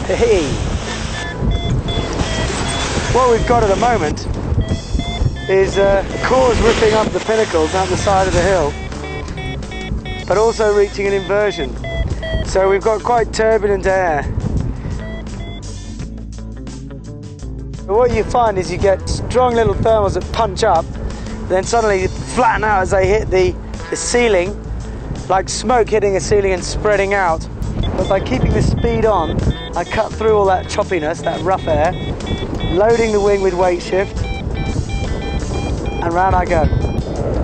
Hey! What we've got at the moment is cores ripping up the pinnacles out the side of the hill, but also reaching an inversion. So we've got quite turbulent air. But what you find is you get strong little thermals that punch up, then suddenly flatten out as they hit the ceiling, like smoke hitting a ceiling and spreading out. But by keeping the speed on, I cut through all that choppiness, that rough air, loading the wing with weight shift, and round I go.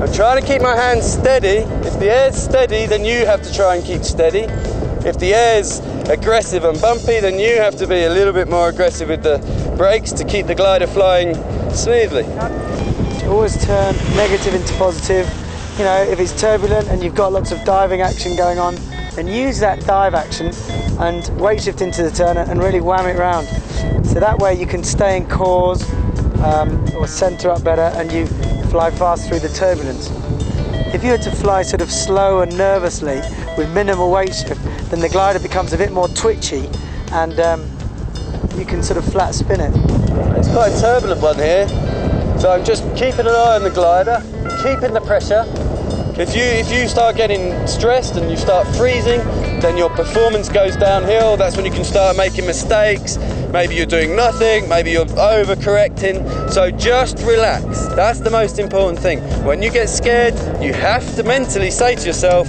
I'm trying to keep my hands steady. If the air's steady, then you have to try and keep steady. If the air's aggressive and bumpy, then you have to be a little bit more aggressive with the brakes to keep the glider flying smoothly. Always turn negative into positive. You know, if it's turbulent and you've got lots of diving action going on, then use that dive action and weight shift into the turn and really wham it round. So that way you can stay in cores or centre up better and you fly fast through the turbulence. If you had to fly sort of slow and nervously with minimal weight shift, then the glider becomes a bit more twitchy and you can sort of flat spin it. It's quite a turbulent one here, so I'm just keeping an eye on the glider, keeping the pressure. If you start getting stressed and you start freezing, then your performance goes downhill. That's when you can start making mistakes. Maybe you're doing nothing, maybe you're overcorrecting. So just relax. That's the most important thing. When you get scared, you have to mentally say to yourself,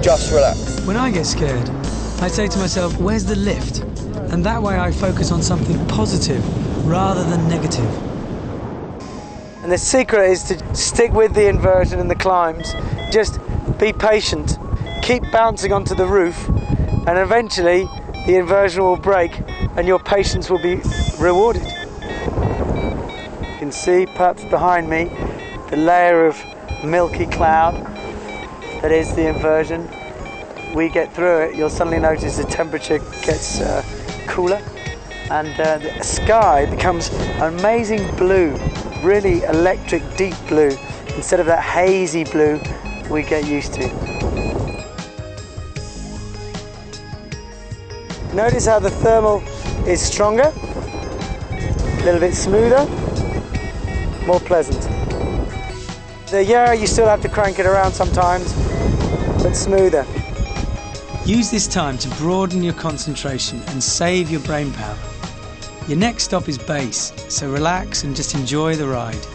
just relax. When I get scared, I say to myself, where's the lift? And that way I focus on something positive rather than negative. And the secret is to stick with the inversion and the climbs. Just be patient. Keep bouncing onto the roof and eventually the inversion will break and your patience will be rewarded. You can see perhaps behind me the layer of milky cloud that is the inversion. We get through it, you'll suddenly notice the temperature gets cooler and the sky becomes an amazing blue, really electric deep blue instead of that hazy blue we get used to. Notice how the thermal is stronger, a little bit smoother, more pleasant. Yeah, you still have to crank it around sometimes, but smoother. Use this time to broaden your concentration and save your brain power. Your next stop is base, so relax and just enjoy the ride.